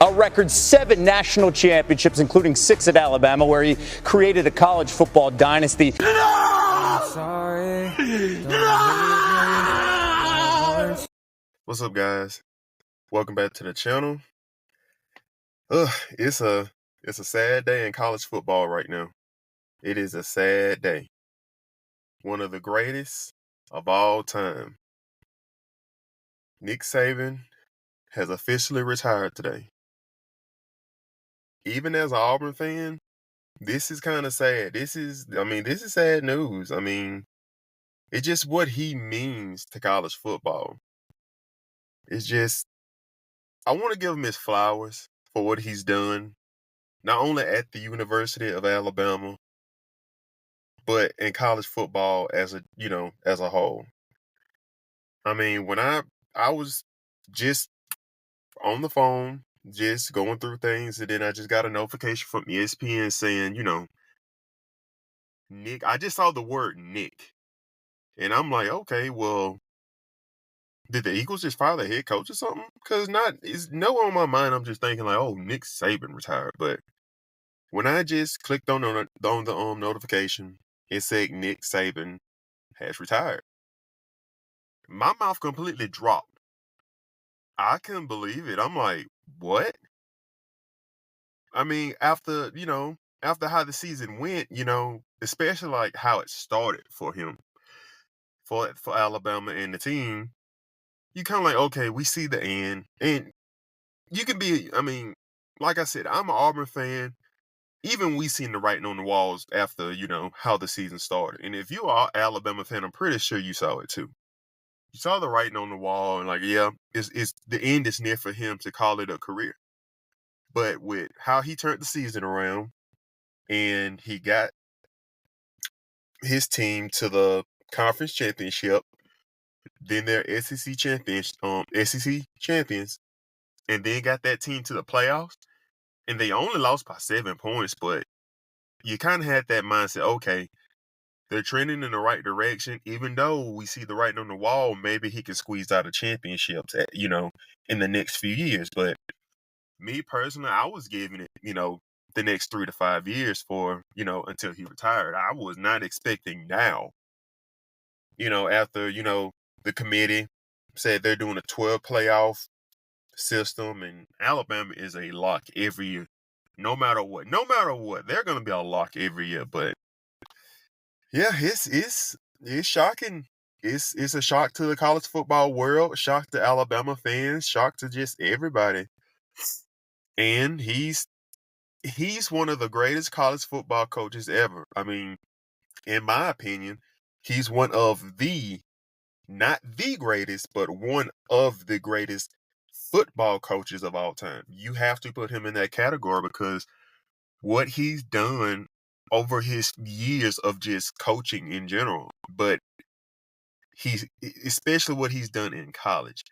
a record 7 national championships, including 6 at Alabama, where he created a college football dynasty. What's up, guys? Welcome back to the channel. It's a sad day in college football right now. It is a sad day. One of the greatest of all time, Nick Saban, has officially retired today. Even as an Auburn fan, this is kind of sad. This is sad news. It's just what he means to college football. It's just, I want to give him his flowers for what he's done, not only at the University of Alabama, but in college football as a whole. When I was just on the phone, just going through things, and then I just got a notification from ESPN saying, Nick. I just saw the word Nick, and I'm like, okay, well, did the Eagles just fire their head coach or something? Because it's nowhere on my mind. I'm just thinking like, oh, Nick Saban retired. But when I just clicked on the notification, it said Nick Saban has retired. My mouth completely dropped. I couldn't believe it. I'm like, what? After how the season went, especially like how it started for him, for Alabama and the team, you kind of like, okay, we see the end. And you can be, like I said, I'm an Auburn fan. Even we seen the writing on the walls after, how the season started. And if you are an Alabama fan, I'm pretty sure you saw it too. You saw the writing on the wall and like, yeah, it's the end is near for him to call it a career. But with how he turned the season around and he got his team to the conference championship, then they're SEC champions, and then got that team to the playoffs, and they only lost by 7 points, but you kind of had that mindset, okay, they're trending in the right direction, even though we see the writing on the wall, maybe he can squeeze out a championship, in the next few years. But me personally, I was giving it, the next 3 to 5 years for, until he retired. I was not expecting now, after, the committee said they're doing a 12 playoff system and Alabama is a lock every year. No matter what, they're going to be a lock every year. But yeah, it's shocking. It's a shock to the college football world, shock to Alabama fans, shock to just everybody. And he's one of the greatest college football coaches ever. In my opinion, he's one of the, not the greatest, but one of the greatest football coaches of all time. You have to put him in that category because what he's done over his years of just coaching in general, but especially what he's done in college.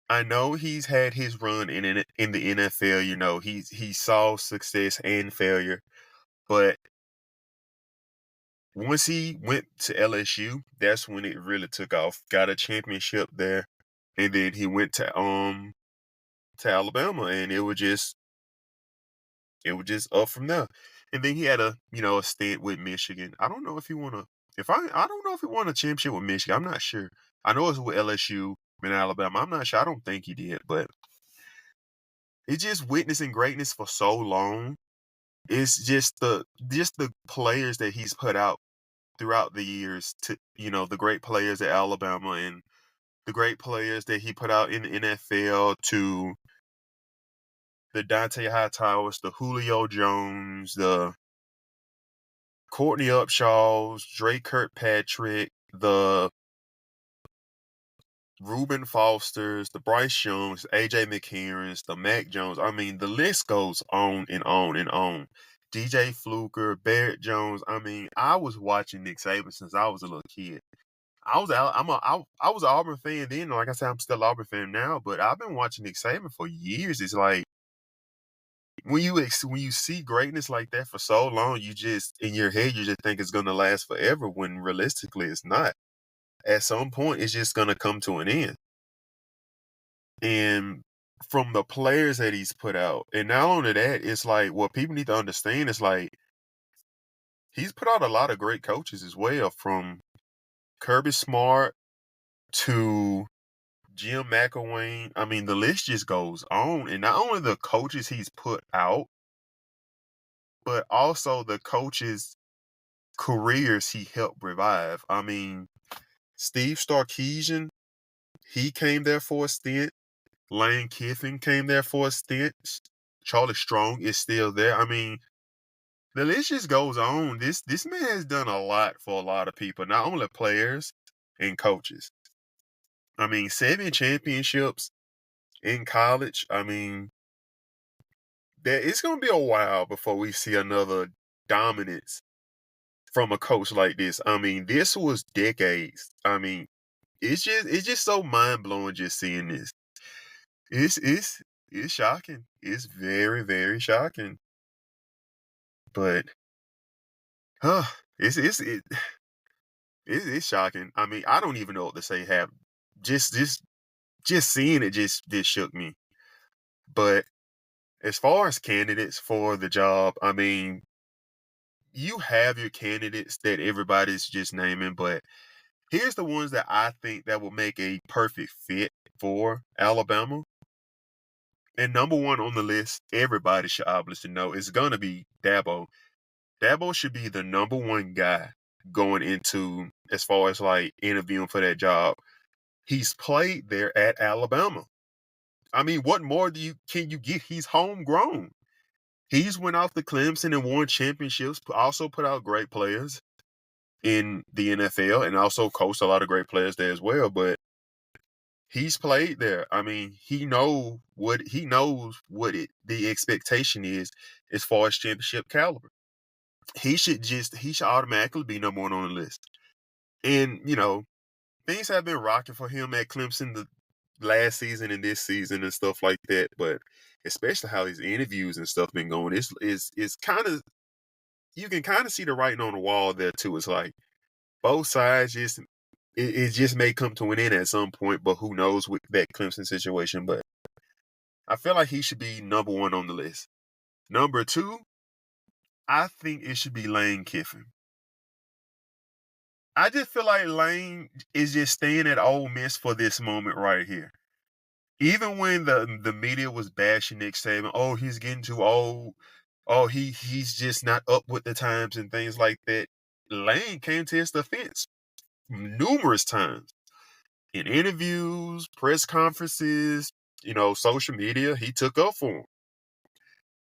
I know he's had his run in the NFL. He saw success and failure, but once he went to LSU, that's when it really took off. Got a championship there, and then he went to Alabama, and it was just up from there. And then he had a stint with Michigan. I don't know if he won a championship with Michigan. I'm not sure. I know it's with LSU and Alabama. I'm not sure. I don't think he did, but it's just witnessing greatness for so long. It's just the players that he's put out throughout the years, to the great players at Alabama and the great players that he put out in the NFL, to the Dante Hightowers, the Julio Jones, the Courtney Upshaws, Drake Kirkpatrick, the Reuben Fosters, the Bryce Youngs, AJ McCarrons, the Mac Jones. The list goes on and on and on. DJ Fluker, Barrett Jones. I was watching Nick Saban since I was a little kid. I was an Auburn fan then. Like I said, I'm still an Auburn fan now, but I've been watching Nick Saban for years. It's like when you see greatness like that for so long, you just, in your head, you just think it's gonna last forever. When realistically, it's not. At some point, it's just gonna come to an end. And from the players that he's put out. And not only that, it's like what people need to understand is like he's put out a lot of great coaches as well, from Kirby Smart to Jim McElwain. I mean, the list just goes on. And not only the coaches he's put out, but also the coaches' careers he helped revive. I mean, Steve Sarkisian, he came there for a stint. Lane Kiffin came there for a stint. Charlie Strong is still there. I mean, the list just goes on. This man has done a lot for a lot of people, not only players and coaches. I mean, 7 championships in college. I mean, it's going to be a while before we see another dominance from a coach like this. I mean, this was decades. I mean, it's just so mind blowing just seeing this. It's shocking. It's very, very shocking. But huh, it's shocking. I mean, I don't even know what to say. Just seeing it just shook me. But as far as candidates for the job, I mean, you have your candidates that everybody's just naming, but here's the ones that I think that will make a perfect fit for Alabama. And number one on the list, everybody should obviously know, is gonna be Dabo. Dabo should be the number one guy going into, as far as like interviewing for that job. He's played there at Alabama. I mean, what more can you get? He's homegrown. He's went off to Clemson and won championships, also put out great players in the NFL and also coached a lot of great players there as well. But he's played there. I mean, he knows what the expectation is as far as championship caliber. He should automatically be number one on the list. And, things have been rocking for him at Clemson the last season and this season and stuff like that. But especially how his interviews and stuff been going, it's kind of, you can kind of see the writing on the wall there too. It's like both sides it just may come to an end at some point, but who knows with that Clemson situation. But I feel like he should be number one on the list. Number two, I think it should be Lane Kiffin. I just feel like Lane is just staying at Ole Miss for this moment right here. Even when the media was bashing Nick Saban, oh, he's getting too old. Oh, he's just not up with the times and things like that. Lane came to his defense numerous times in interviews, press conferences, social media. He took up for him.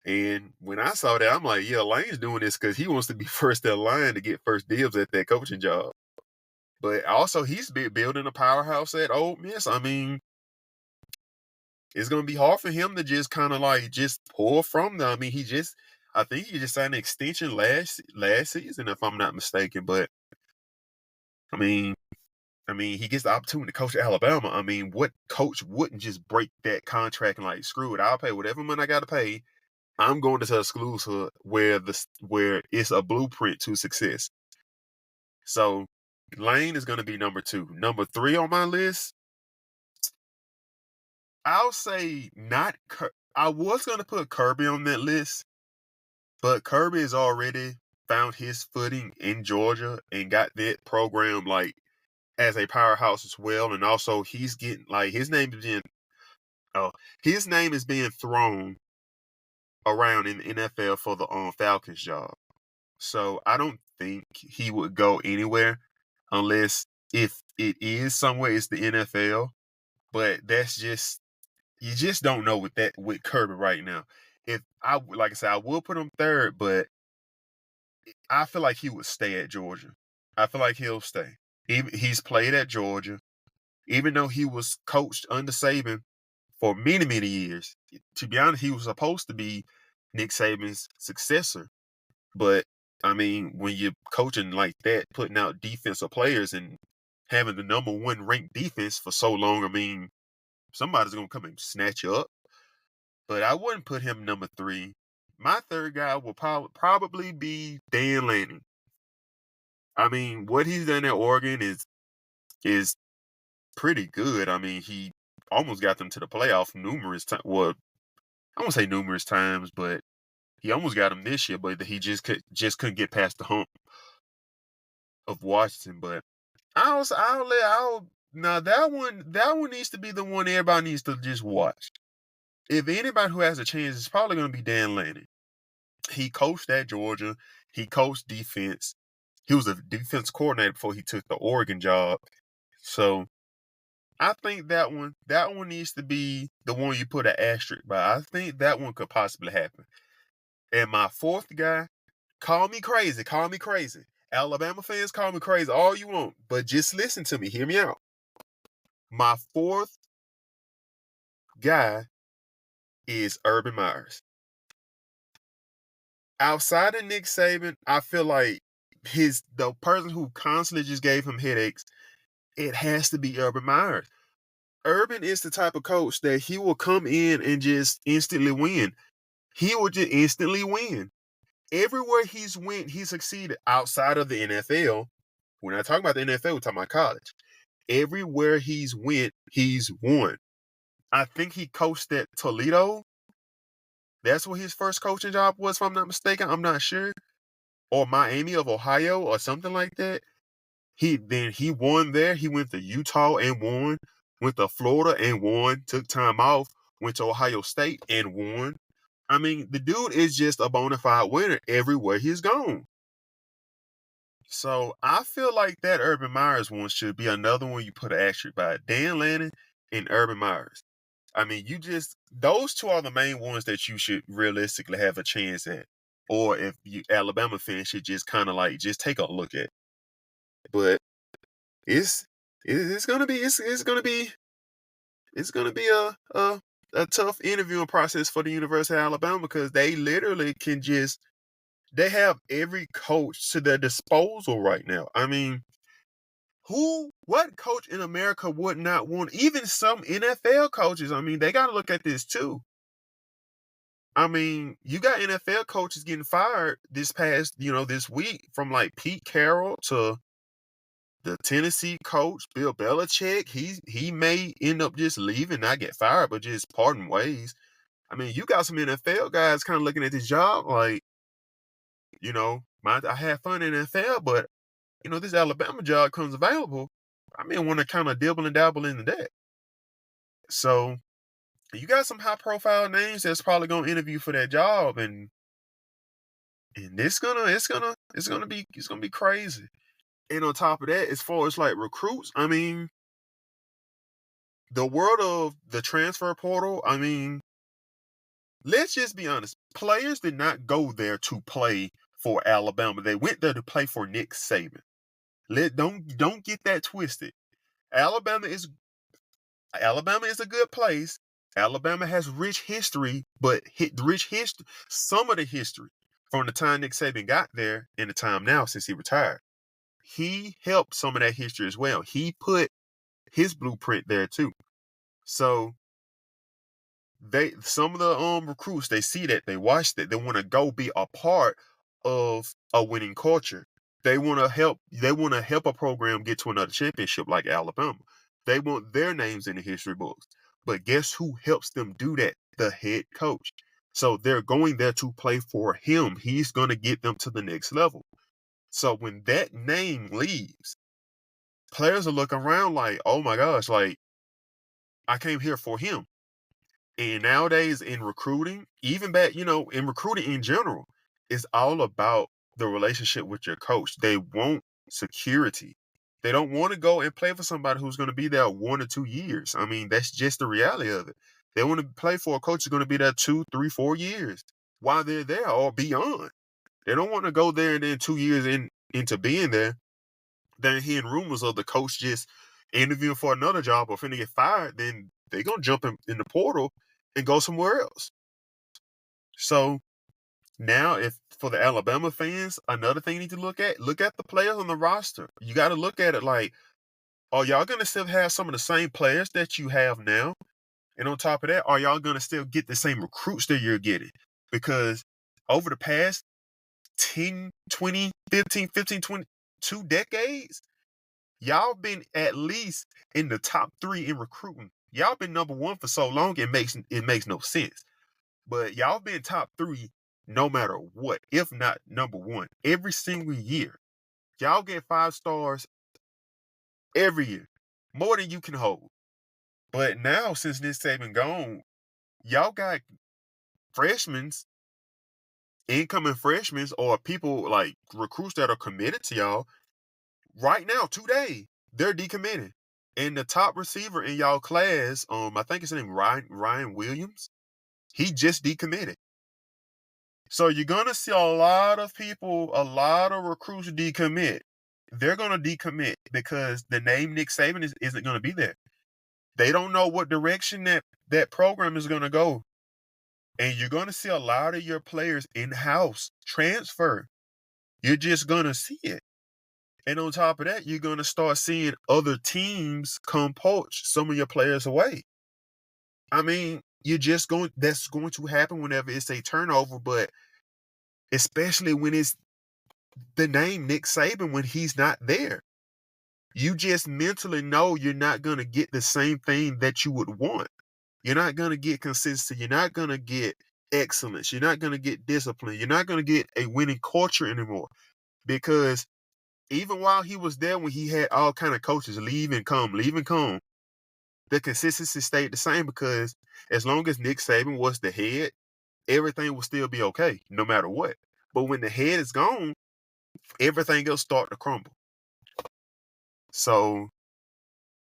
And when I saw that, I'm like, yeah, Lane's doing this because he wants to be first in line to get first dibs at that coaching job. But also, he's been building a powerhouse at Ole Miss. I mean, it's going to be hard for him to just kind of like just pull from them. I mean, I think he just signed an extension last season, if I'm not mistaken. But I mean, he gets the opportunity to coach Alabama. I mean, what coach wouldn't just break that contract and like, screw it, I'll pay whatever money I got to pay. I'm going to Tuscaloosa where it's a blueprint to success. So Lane is going to be number two. Number three on my list, I'll say not. I was going to put Kirby on that list, but Kirby has already found his footing in Georgia and got that program like as a powerhouse as well. And also he's getting like his name is being thrown around in the NFL for the Falcons job. So I don't think he would go anywhere unless if it is somewhere it's the NFL. But that's just, you just don't know with Kirby right now. Like I said, I will put him third, but I feel like he would stay at Georgia. I feel like he'll stay. He's played at Georgia, even though he was coached under Saban for many, many years. To be honest, he was supposed to be Nick Saban's successor. But, I mean, when you're coaching like that, putting out defensive players and having the number one ranked defense for so long, I mean, somebody's going to come and snatch you up. But I wouldn't put him number three. My third guy will probably be Dan Lanning. I mean, what he's done at Oregon is pretty good. I mean, he almost got them to the playoff numerous times. Well, I won't say numerous times, but he almost got them this year, but he just couldn't get past the hump of Washington. But now that one needs to be the one everybody needs to just watch. If anybody who has a chance, it's probably going to be Dan Lanning. He coached at Georgia. He coached defense. He was a defense coordinator before he took the Oregon job. So I think that one needs to be the one you put an asterisk by. I think that one could possibly happen. And my fourth guy, call me crazy. Alabama fans, call me crazy all you want, but just listen to me. Hear me out. My fourth guy is Urban Myers. Outside of Nick Saban, I feel like the person who constantly just gave him headaches, it has to be Urban Myers. Urban is the type of coach that he will come in and just instantly win. He will just instantly win. Everywhere he's went, he succeeded outside of the NFL. We're not talking about the NFL, we're talking about college. Everywhere he's went, he's won. I think he coached at Toledo. That's what his first coaching job was, if I'm not mistaken. I'm not sure. Or Miami of Ohio or something like that. He won there. He went to Utah and won. Went to Florida and won. Took time off. Went to Ohio State and won. I mean, the dude is just a bona fide winner everywhere he's gone. So I feel like that Urban Myers one should be another one you put an asterisk by. Dan Lanning and Urban Myers. I mean, those two are the main ones that you should realistically have a chance at. Or if you Alabama fans should just kind of like just take a look at. But it's gonna be a tough interviewing process for the University of Alabama because they literally they have every coach to their disposal right now. I mean, what coach in America would not want, even some NFL coaches, I mean, they got to look at this too. I mean, you got NFL coaches getting fired this week, from like Pete Carroll to the Tennessee coach, Bill Belichick. He may end up just leaving, not get fired, but just parting ways. I mean, you got some NFL guys kind of looking at this job like, I had fun in NFL, but this Alabama job comes available. I may want to kind of dibble and dabble into that. So you got some high profile names that's probably gonna interview for that job, and it's gonna be crazy. And on top of that, as far as like recruits, I mean, the world of the transfer portal, I mean, let's just be honest. Players did not go there to play for Alabama. They went there to play for Nick Saban. Don't get that twisted. Alabama is a good place. Alabama has rich history, but some of the history from the time Nick Saban got there and the time now since he retired. He helped some of that history as well. He put his blueprint there too. So some of the recruits, they see that, they watch that, they want to go be a part of a winning culture. They want to help a program get to another championship like Alabama. They want their names in the history books. But guess who helps them do that? The head coach. So they're going there to play for him. He's going to get them to the next level. So when that name leaves, players are looking around like, oh my gosh, like, I came here for him. And nowadays in recruiting, even back, in recruiting in general, it's all about the relationship with your coach. They want security. They don't want to go and play for somebody who's going to be there 1 or 2 years. I mean, that's just the reality of it. They want to play for a coach who's going to be there 2, 3, 4 years while they're there or beyond. They don't want to go there and then 2 years into being there, then hearing rumors of the coach just interviewing for another job or finna get fired, then they're going to jump in the portal and go somewhere else. So now, if for the Alabama fans, another thing you need to look at the players on the roster. You got to look at it like, are y'all going to still have some of the same players that you have now? And on top of that, are y'all going to still get the same recruits that you're getting? Because over the past 10, 20, 15, 22 decades, y'all been at least in the top 3 in recruiting Y'all been number one for so long, it makes no sense. But y'all been top 3 no matter what, if not number one, every single year. Y'all get 5 stars every year, more than you can hold. But now, since Nick Saban gone, y'all got freshmen, incoming freshmen, or people like recruits that are committed to y'all right now, today. They're decommitted. And the top receiver in y'all class, I think his name Ryan Williams, he just decommitted. So you're gonna see a lot of people, a lot of recruits decommit. They're gonna decommit because the name Nick Saban isn't gonna be there. They don't know what direction that program is gonna go. And you're gonna see a lot of your players in-house transfer. You're just gonna see it. And on top of that, you're gonna start seeing other teams come poach some of your players away. I mean, that's going to happen whenever it's a turnover, but especially when it's the name Nick Saban when he's not there. You just mentally know you're not going to get the same thing that you would want. You're not going to get consistency. You're not going to get excellence. You're not going to get discipline. You're not going to get a winning culture anymore. Because even while he was there, when he had all kind of coaches leave and come, the consistency stayed the same because as long as Nick Saban was the head, everything will still be okay, no matter what. But when the head is gone, everything else start to crumble. So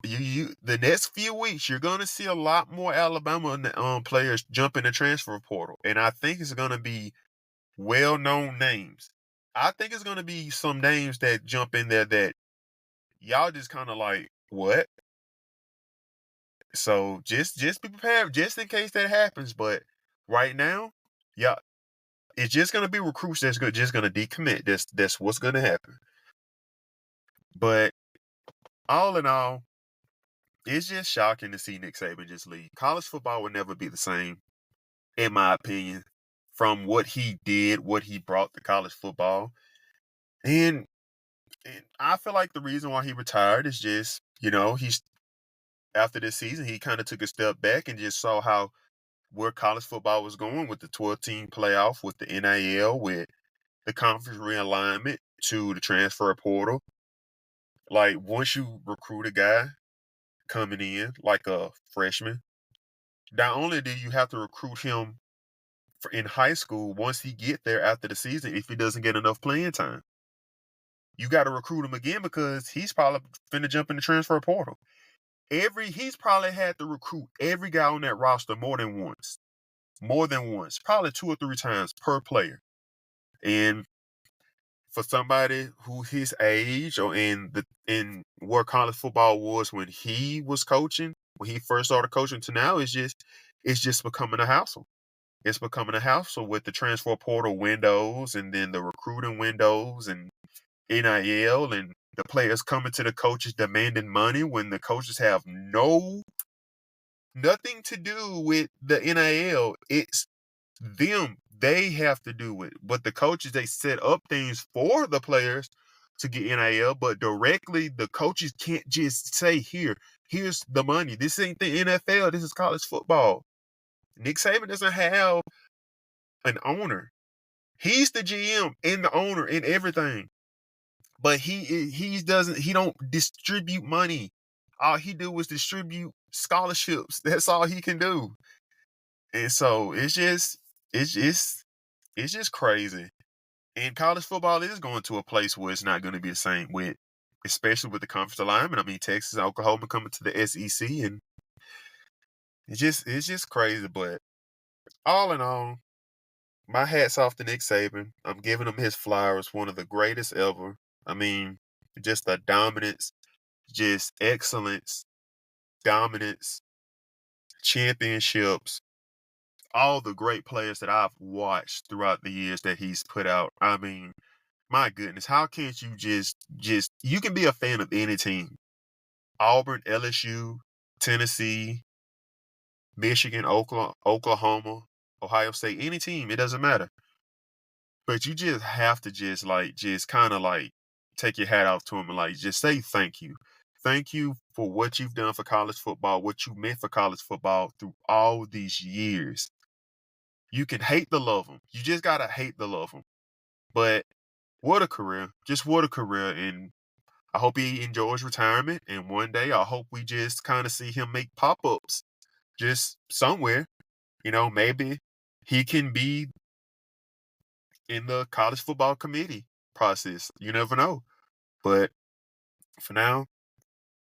the next few weeks, you're gonna see a lot more Alabama players jump in the transfer portal, and I think it's gonna be well-known names. I think it's gonna be some names that jump in there that y'all just kind of like, what? So just be prepared, just in case that happens. But right now, yeah, it's just gonna be recruits just gonna decommit. That's what's gonna happen. But all in all, it's just shocking to see Nick Saban just leave. College football will never be the same, in my opinion, from what he did, what he brought to college football. And, and I feel like the reason why he retired is just, he's after this season, he kind of took a step back and just saw how where college football was going with the 12-team playoff, with the NIL, with the conference realignment to the transfer portal. Like, once you recruit a guy coming in like a freshman, not only do you have to recruit him in high school, once he get there after the season, if he doesn't get enough playing time, you got to recruit him again because he's probably finna jump in the transfer portal. He's probably had to recruit every guy on that roster more than once, probably 2 or 3 times per player. And for somebody who his age or in where college football was when he was coaching, when he first started coaching to now, it's just becoming a hassle. It's becoming a hassle with the transfer portal windows and then the recruiting windows and NIL and the players coming to the coaches demanding money when the coaches have nothing to do with the NIL. It's them. They have to do it. But the coaches, they set up things for the players to get NIL, but directly the coaches can't just say, here's the money. This ain't the NFL. This is college football. Nick Saban doesn't have an owner. He's the GM and the owner and everything. But he don't distribute money. All he do is distribute scholarships. That's all he can do. And so it's just crazy. And college football is going to a place where it's not going to be the same especially with the conference alignment. I mean, Texas and Oklahoma coming to the SEC, and it's just crazy. But all in all, my hat's off to Nick Saban. I'm giving him his flowers. One of the greatest ever. I mean, just the dominance, just excellence, dominance, championships, all the great players that I've watched throughout the years that he's put out. I mean, my goodness, how can't you just you can be a fan of any team. Auburn, LSU, Tennessee, Michigan, Oklahoma, Ohio State, any team, it doesn't matter. But you just have to just kind of like take your hat off to him and like just say thank you. Thank you for what you've done for college football, what you meant for college football through all these years. You can hate the love him. You just gotta hate the love him. But what a career. Just what a career. And I hope he enjoys retirement. And one day I hope we just kind of see him make pop-ups just somewhere. Maybe he can be in the college football committee process. You never know. But for now,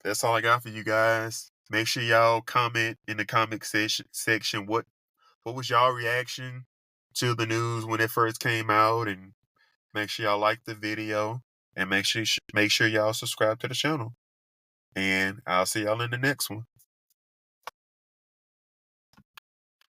that's all I got for you guys. Make sure y'all comment in the comment section what was y'all reaction to the news when it first came out, and make sure y'all like the video, and make sure y'all subscribe to the channel. And I'll see y'all in the next one.